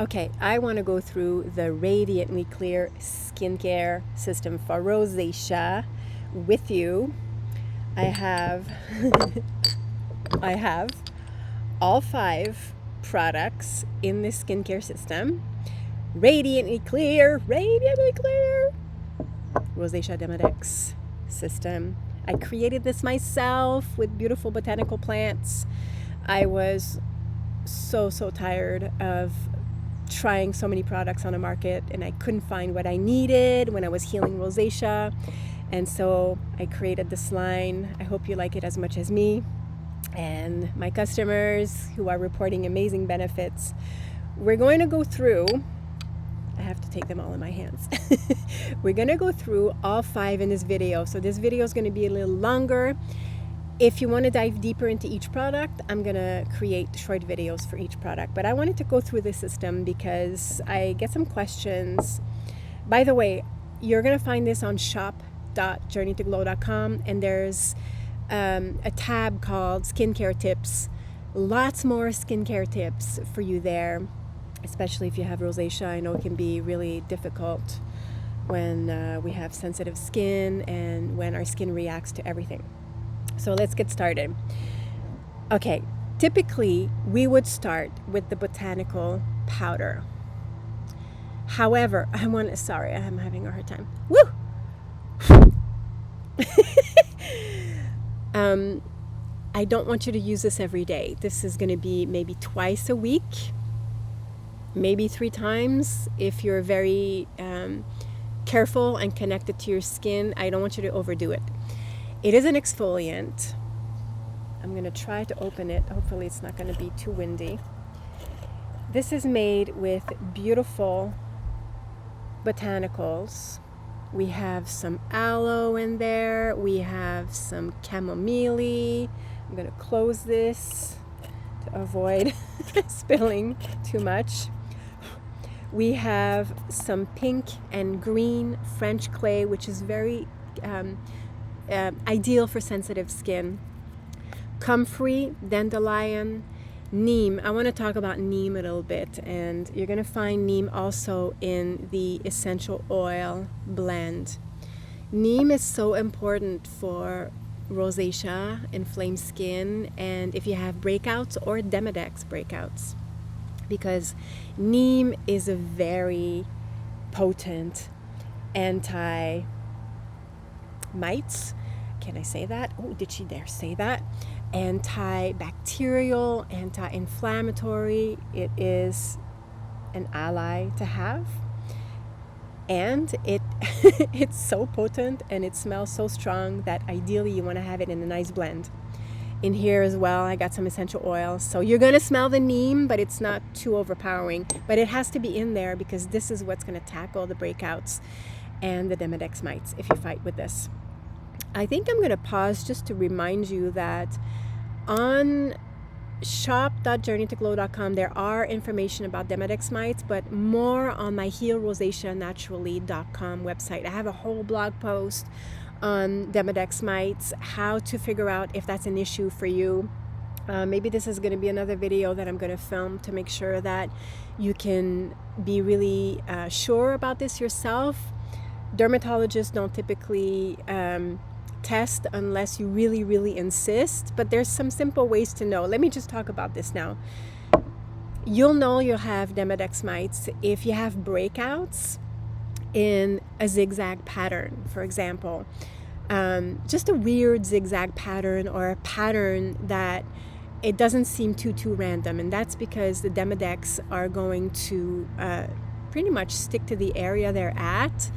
Okay, I want to go through the Radiantly Clear Skincare System for Rosacea with you. I have I have all 5 products in this skincare system. Radiantly Clear Rosacea Demodex system. I created this myself with beautiful botanical plants. I was so tired of trying so many products on the market, and I couldn't find what I needed when I was healing rosacea, and so I created this line. I hope you like it as much as me and my customers who are reporting amazing benefits. We're going to go through, I have to take them all in my hands. We're going to go through all 5 in this video, so this video is going to be a little longer. If you want to dive deeper into each product, I'm going to create short videos for each product. But I wanted to go through this system because I get some questions. By the way, you're going to find this on shop.journeytoglow.com, and there's a tab called Skincare Tips. Lots more skincare tips for you there, especially if you have rosacea. I know it can be really difficult when we have sensitive skin and when our skin reacts to everything. So let's get started. Okay, typically we would start with the botanical powder. However, I'm having a hard time. Woo! I don't want you to use this every day. This is going to be maybe twice a week, maybe 3 times if you're very careful and connected to your skin. I don't want you to overdo it. It is an exfoliant. I'm going to try to open it. Hopefully it's not going to be too windy. This is made with beautiful botanicals. We have some aloe in there. We have some chamomile. I'm going to close this to avoid spilling too much. We have some pink and green French clay, which is very ideal for sensitive skin. Comfrey, dandelion, neem. I want to talk about neem a little bit, and you're going to find neem also in the essential oil blend. Neem is so important for rosacea, inflamed skin, and if you have breakouts or Demodex breakouts, because neem is a very potent anti-mites. Can I say that? Oh, did she dare say that? Antibacterial, anti-inflammatory. It is an ally to have, and it's so potent and it smells so strong that ideally you want to have it in a nice blend. In here as well, I got some essential oils, so you're going to smell the neem, but it's not too overpowering. But it has to be in there because this is what's going to tackle the breakouts and the Demodex mites if you fight with this. I think I'm going to pause just to remind you that on shop.journeytoglow.com there are information about Demodex mites, but more on my healrosaceanaturally.com website. I have a whole blog post on Demodex mites, how to figure out if that's an issue for you. Maybe this is going to be another video that I'm going to film to make sure that you can be really sure about this yourself. Dermatologists don't typically test unless you really insist, but there's some simple ways to know. Let me just talk about this now. You'll know you'll have Demodex mites if you have breakouts in a zigzag pattern, for example. Just a weird zigzag pattern, or a pattern that it doesn't seem too random, and that's because the Demodex are going to pretty much stick to the area they're at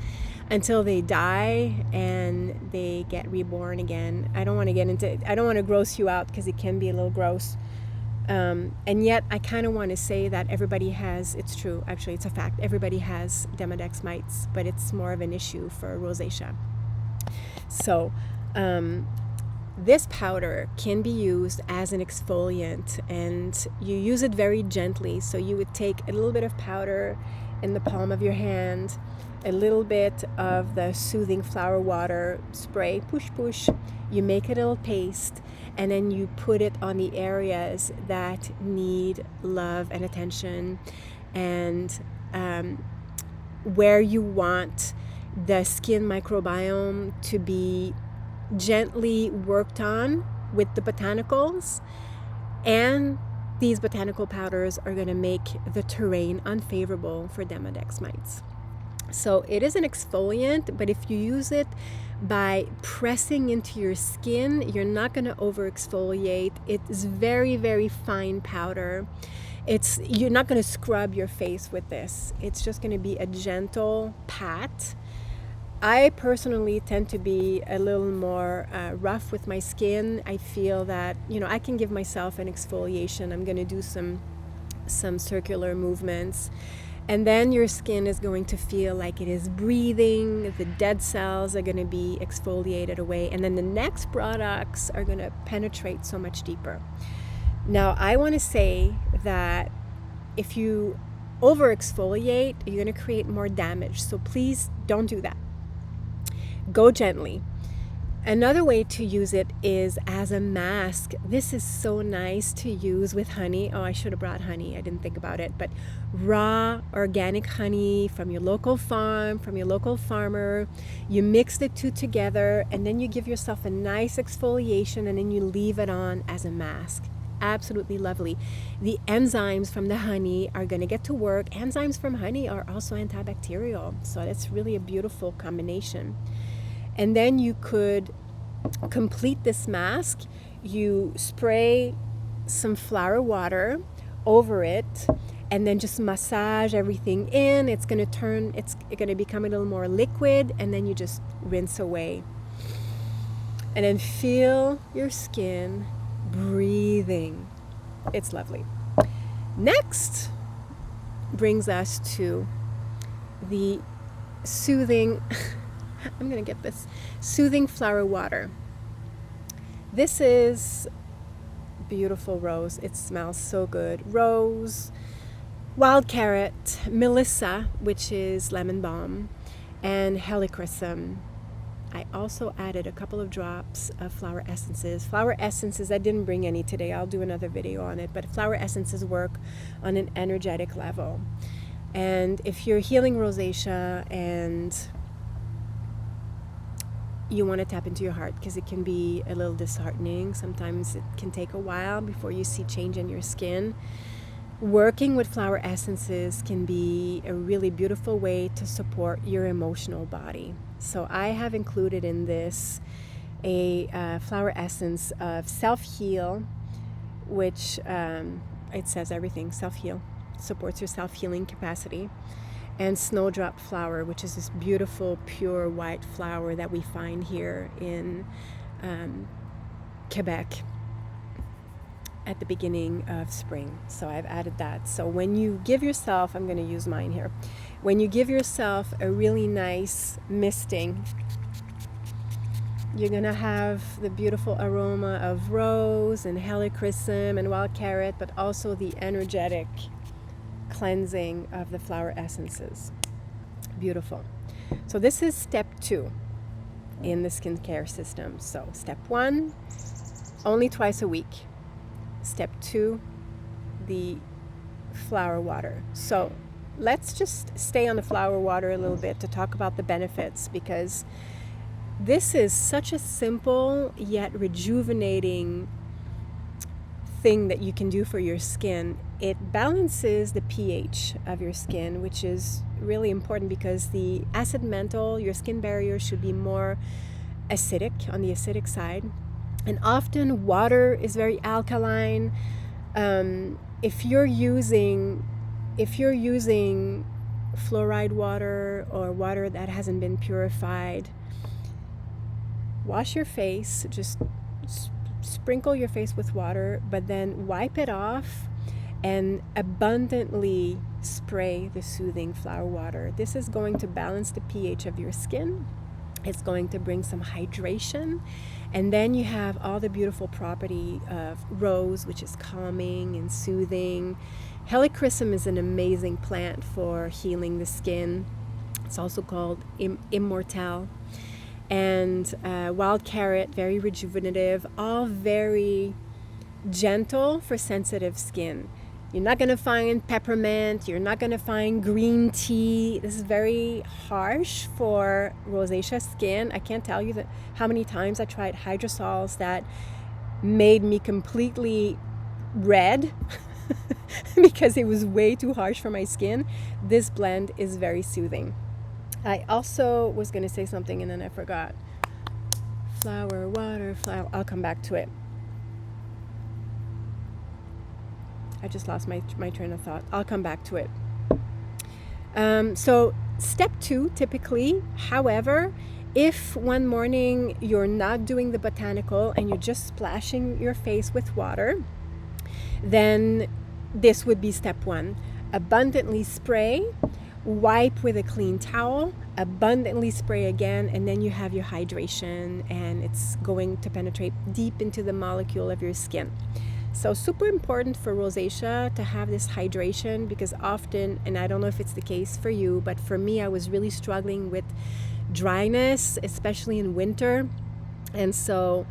until they die and they get reborn again. I don't want to gross you out because it can be a little gross. And yet I kind of want to say that everybody has, it's true, actually it's a fact, everybody has Demodex mites, but it's more of an issue for rosacea. So this powder can be used as an exfoliant, and you use it very gently. So you would take a little bit of powder in the palm of your hand, a little bit of the soothing flower water spray, push, you make a little paste, and then you put it on the areas that need love and attention. and where you want the skin microbiome to be gently worked on with the botanicals. And these botanical powders are going to make the terrain unfavorable for Demodex mites. So it is an exfoliant, but if you use it by pressing into your skin, you're not going to over exfoliate. It's very, very fine powder. You're not going to scrub your face with this. It's just going to be a gentle pat. I personally tend to be a little more rough with my skin. I feel that, I can give myself an exfoliation. I'm going to do some circular movements. And then your skin is going to feel like it is breathing. The dead cells are going to be exfoliated away. And then the next products are going to penetrate so much deeper. Now, I want to say that if you over exfoliate, you're going to create more damage. So please don't do that. Go gently. Another way to use it is as a mask. This is so nice to use with honey. Oh, I should have brought honey. I didn't think about it. But raw, organic honey from your local farm, from your local farmer. You mix the two together, and then you give yourself a nice exfoliation, and then you leave it on as a mask. Absolutely lovely. The enzymes from the honey are going to get to work. Enzymes from honey are also antibacterial. So that's really a beautiful combination. And then you could complete this mask. You spray some flower water over it, and then just massage everything in. It's going to become a little more liquid, and then you just rinse away. And then feel your skin breathing. It's lovely. Next brings us to the soothing I'm going to get this soothing flower water. This is beautiful rose. It smells so good. Rose, wild carrot, melissa, which is lemon balm, and helichrysum. I also added a couple of drops of flower essences. Flower essences, I didn't bring any today. I'll do another video on it. But flower essences work on an energetic level. And if you're healing rosacea and you want to tap into your heart, because it can be a little disheartening. Sometimes it can take a while before you see change in your skin. Working with flower essences can be a really beautiful way to support your emotional body. So I have included in this a flower essence of self-heal, which it says everything, self-heal, supports your self-healing capacity. And snowdrop flower, which is this beautiful, pure white flower that we find here in Quebec at the beginning of spring. So I've added that. So when you give yourself, I'm going to use mine here. When you give yourself a really nice misting, you're going to have the beautiful aroma of rose and helichrysum and wild carrot, but also the energetic cleansing of the flower essences. Beautiful. So this is step 2 in the skincare system. So step 1, only twice a week. Step 2, the flower water. So let's just stay on the flower water a little bit to talk about the benefits, because this is such a simple yet rejuvenating thing that you can do for your skin. It balances the pH of your skin, which is really important because the acid mantle, your skin barrier, should be more acidic, on the acidic side. And often water is very alkaline. If you're using fluoride water or water that hasn't been purified, wash your face, just sprinkle your face with water, but then wipe it off and abundantly spray the soothing flower water. This is going to balance the pH of your skin. It's going to bring some hydration. And then you have all the beautiful property of rose, which is calming and soothing. Helichrysum is an amazing plant for healing the skin. It's also called immortelle. And wild carrot, very rejuvenative, all very gentle for sensitive skin. You're not going to find peppermint. You're not going to find green tea. This is very harsh for rosacea skin. I can't tell you how many times I tried hydrosols that made me completely red because it was way too harsh for my skin. This blend is very soothing. I also was going to say something and then I forgot. Flower, water, flower. I'll come back to it. I just lost my train of thought. I'll come back to it. So step 2, typically, however, if one morning you're not doing the botanical and you're just splashing your face with water, then this would be step 1. Abundantly spray, wipe with a clean towel, abundantly spray again, and then you have your hydration and it's going to penetrate deep into the molecule of your skin. So super important for rosacea to have this hydration, because often, and I don't know if it's the case for you, but for me, I was really struggling with dryness, especially in winter. And so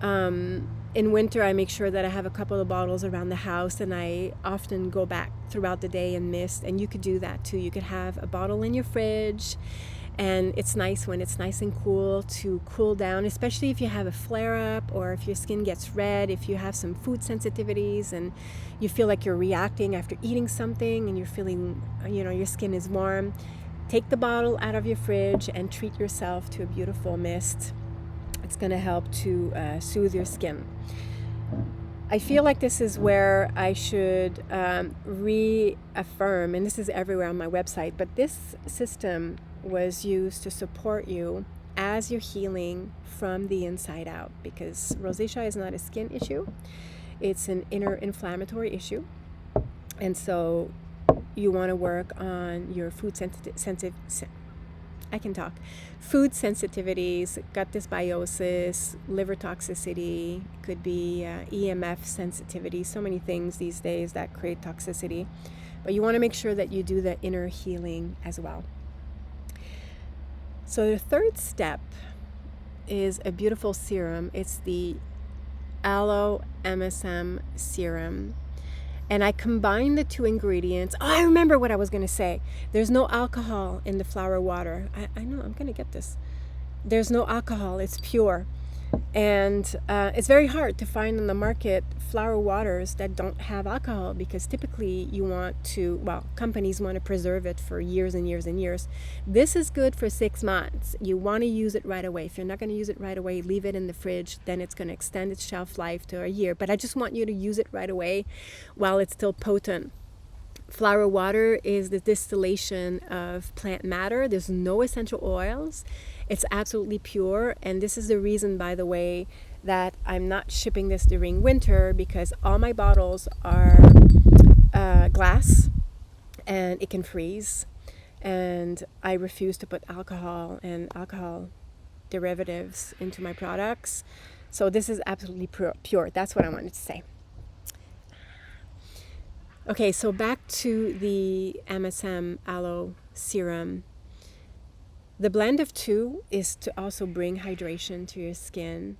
in winter, I make sure that I have a couple of bottles around the house, and I often go back throughout the day and mist. And you could do that too. You could have a bottle in your fridge, and it's nice when it's nice and cool to cool down, especially if you have a flare-up or if your skin gets red, if you have some food sensitivities and you feel like you're reacting after eating something and you're feeling, your skin is warm. Take the bottle out of your fridge and treat yourself to a beautiful mist. It's going to help to soothe your skin. I feel like this is where I should reaffirm, and this is everywhere on my website, but this system was used to support you as you're healing from the inside out, because rosacea is not a skin issue. It's an inner inflammatory issue. And so you want to work on your food sensitivities, gut dysbiosis, liver toxicity, could be EMF sensitivity, so many things these days that create toxicity. But you want to make sure that you do the inner healing as well. So the third step is a beautiful serum. It's the Aloe MSM serum. And I combine the 2 ingredients. Oh, I remember what I was going to say. There's no alcohol in the flower water. I know, I'm going to get this. There's no alcohol. It's pure. And it's very hard to find on the market flower waters that don't have alcohol, because typically companies want to preserve it for years and years and years. This is good for 6 months. You want to use it right away. If you're not going to use it right away, leave it in the fridge. Then it's going to extend its shelf life to a year. But I just want you to use it right away while it's still potent. Flower water is the distillation of plant matter. There's no essential oils. It's absolutely pure. And this is the reason, by the way, that I'm not shipping this during winter, because all my bottles are glass and it can freeze. And I refuse to put alcohol and alcohol derivatives into my products. So this is absolutely pure. That's what I wanted to say. Okay, so back to the MSM Aloe Serum. The blend of 2 is to also bring hydration to your skin.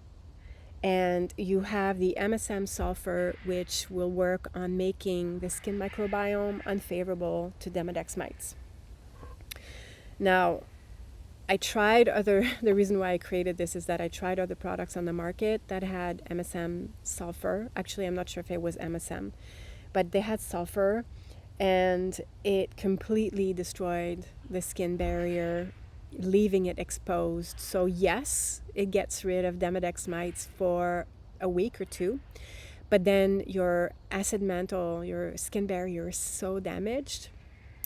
And you have the MSM sulphur, which will work on making the skin microbiome unfavorable to Demodex mites. Now, the reason why I created this is that I tried other products on the market that had MSM sulphur. Actually, I'm not sure if it was MSM. But they had sulfur, and it completely destroyed the skin barrier, leaving it exposed. So yes, it gets rid of Demodex mites for a week or 2, but then your acid mantle, your skin barrier is so damaged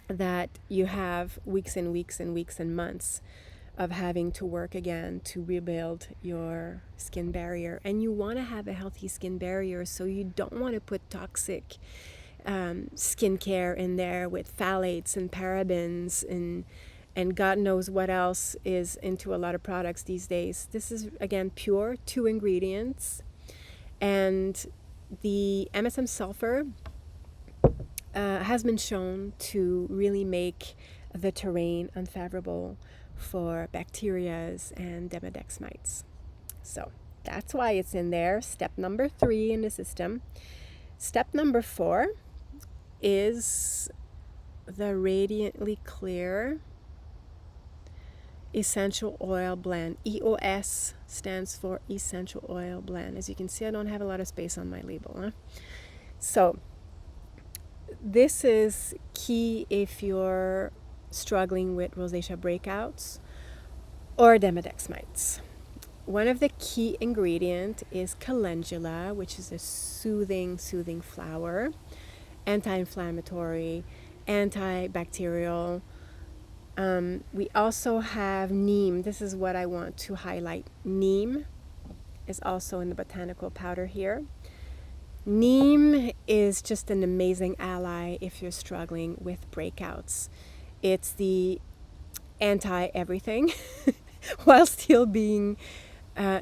that you have weeks and weeks and weeks and months of having to work again to rebuild your skin barrier. And you want to have a healthy skin barrier, so you don't want to put toxic skincare in there with phthalates and parabens and God knows what else is into a lot of products these days. This is, again, pure, 2 ingredients. And the MSM sulfur has been shown to really make the terrain unfavorable for bacterias and Demodex mites. So that's why it's in there. Step number 3 in the system. Step number 4 is the Radiantly Clear Essential Oil Blend. EOS stands for Essential Oil Blend. As you can see, I don't have a lot of space on my label. Huh? So this is key if you're struggling with rosacea breakouts or Demodex mites. One of the key ingredients is calendula, which is a soothing flower, anti-inflammatory, antibacterial. We also have neem. This is what I want to highlight. Neem is also in the botanical powder here. Neem is just an amazing ally if you're struggling with breakouts. It's the anti-everything while still being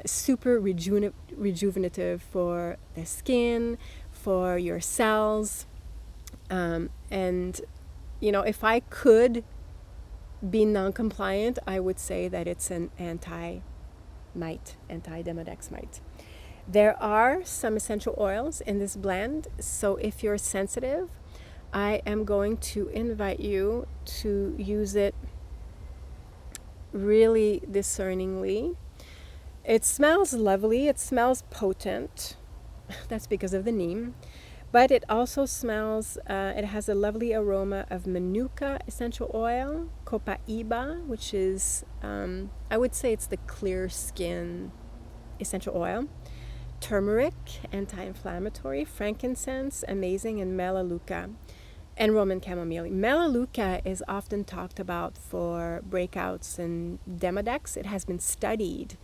super rejuvenative for the skin, for your cells. And, you know, if I could be non-compliant, I would say that it's an anti-mite, anti-Demodex mite. There are some essential oils in this blend, so if you're sensitive, I am going to invite you to use it really discerningly. It smells lovely, it smells potent, that's because of the neem, but it also smells, it has a lovely aroma of manuka essential oil, copaiba, which is, I would say it's the clear skin essential oil, turmeric, anti-inflammatory, frankincense, amazing, and melaleuca, and Roman chamomile. Melaleuca is often talked about for breakouts and Demodex. It has been studied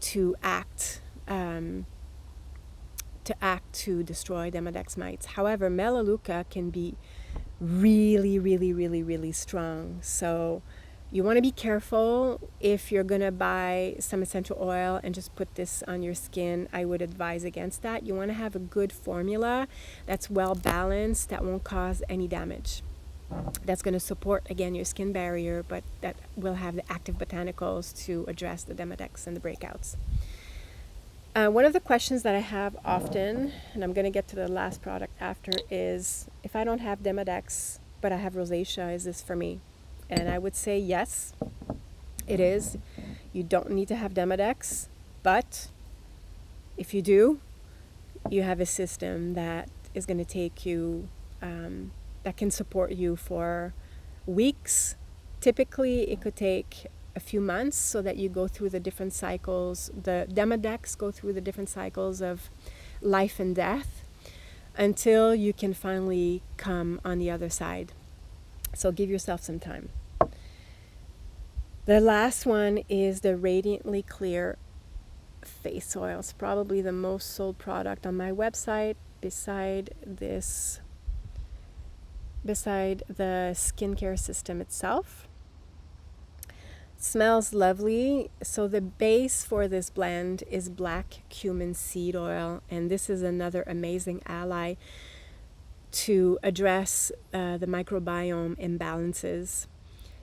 to act to destroy Demodex mites. However, melaleuca can be really strong. So you want to be careful if you're going to buy some essential oil and just put this on your skin. I would advise against that. You want to have a good formula that's well balanced, that won't cause any damage. That's going to support, again, your skin barrier, but that will have the active botanicals to address the Demodex and the breakouts. One of the questions that I have often, and I'm going to get to the last product after, is if I don't have Demodex but I have rosacea, is this for me? And I would say yes, it is. You don't need to have Demodex, but if you do, you have a system that is going to take you, that can support you for weeks. Typically, it could take a few months so that you go through the different cycles. The Demodex go through the different cycles of life and death until you can finally come on the other side. So give yourself some time. The last one is the Radiantly Clear Face Oil. It's probably the most sold product on my website beside the skincare system itself. Smells lovely. So the base for this blend is black cumin seed oil, and this is another amazing ally to address the microbiome imbalances.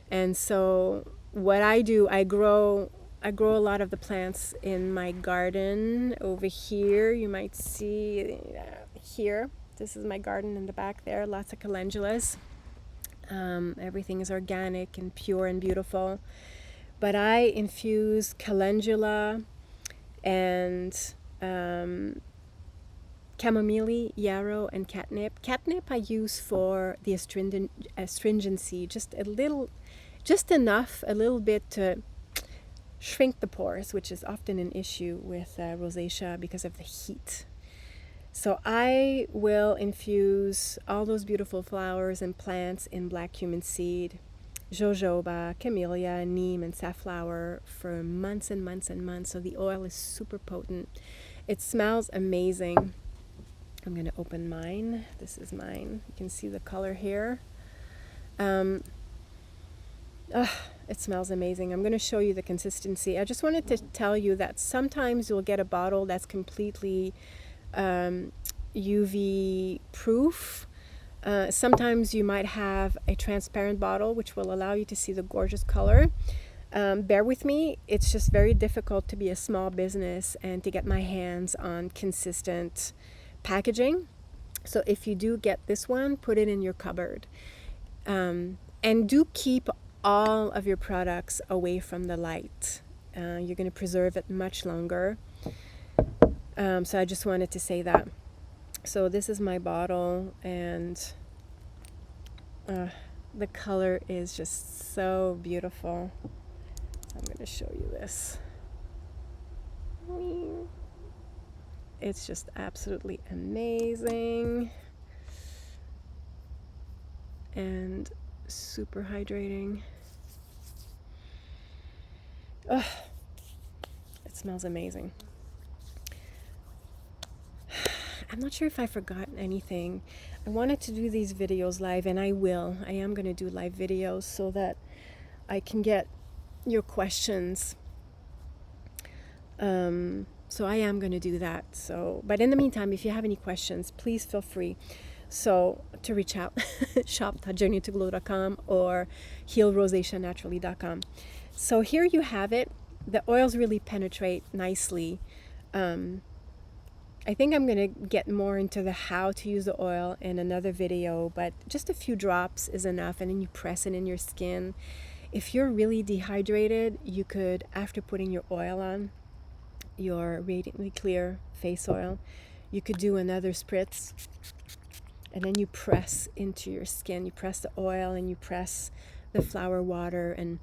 And so what I do, I grow a lot of the plants in my garden over here. You might see here, this is my garden in the back there, lots of calendulas. Everything is organic and pure and beautiful. But I infuse calendula and chamomile, yarrow, and catnip. Catnip I use for the astringency, just enough, a little bit to shrink the pores, which is often an issue with rosacea because of the heat. So I will infuse all those beautiful flowers and plants in black cumin seed, jojoba, camellia, neem, and safflower for months and months and months. So the oil is super potent. It smells amazing. I'm going to open mine. This is mine. You can see the color here. It smells amazing. I'm going to show you the consistency. I just wanted to tell you that sometimes you'll get a bottle that's completely UV proof. Sometimes you might have a transparent bottle which will allow you to see the gorgeous color. Bear with me, it's just very difficult to be a small business and to get my hands on consistent packaging. So if you do get this one, put it in your cupboard. And do keep all of your products away from the light. You're going to preserve it much longer. So I just wanted to say that. So this is my bottle, and the color is just so beautiful. I'm going to show you this. It's just absolutely amazing and super hydrating. Ugh, it smells amazing. I'm not sure if I forgot anything. I wanted to do these videos live, and I will. I am going to do live videos so that I can get your questions. So I am going to do that. So, but in the meantime, if you have any questions, please feel free to reach out. shop.journeytoglow.com or healrosaceanaturally.com. So here you have it. The oils really penetrate nicely. I think I'm going to get more into the how to use the oil in another video, but just a few drops is enough, and then you press it in your skin. If you're really dehydrated, you could, after putting your oil on, your Radiantly Clear face oil, you could do another spritz, and then you press into your skin. You press the oil and you press the flower water, and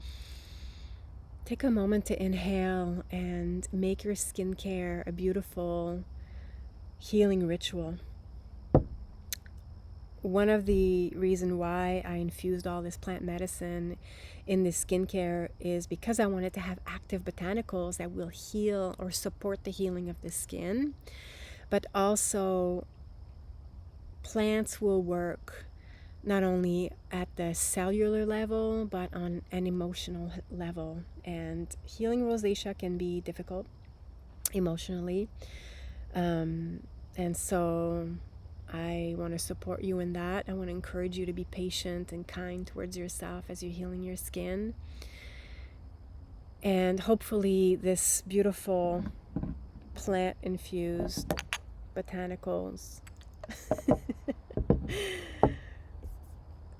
take a moment to inhale and make your skincare a beautiful healing ritual. One of the reasons why I infused all this plant medicine in this skincare is because I wanted to have active botanicals that will heal or support the healing of the skin, but also plants will work not only at the cellular level but on an emotional level, and healing rosacea can be difficult emotionally. And so I want to support you in that. I want to encourage you to be patient and kind towards yourself as you're healing your skin. And hopefully this beautiful plant-infused botanicals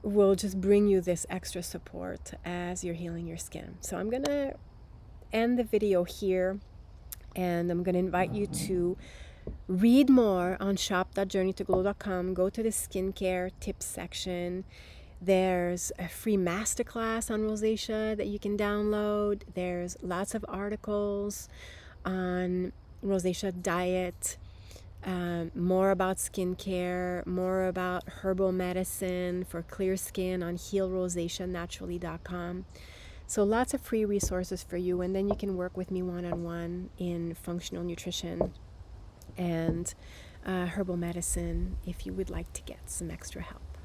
will just bring you this extra support as you're healing your skin. So I'm going to end the video here, and I'm going to invite you to read more on shop.journeytoglow.com. Go to the skincare tips section. There's a free masterclass on rosacea that you can download. There's lots of articles on rosacea diet, more about skincare, more about herbal medicine for clear skin on healrosaceanaturally.com. So lots of free resources for you, and then you can work with me one-on-one in functional nutrition and herbal medicine if you would like to get some extra help.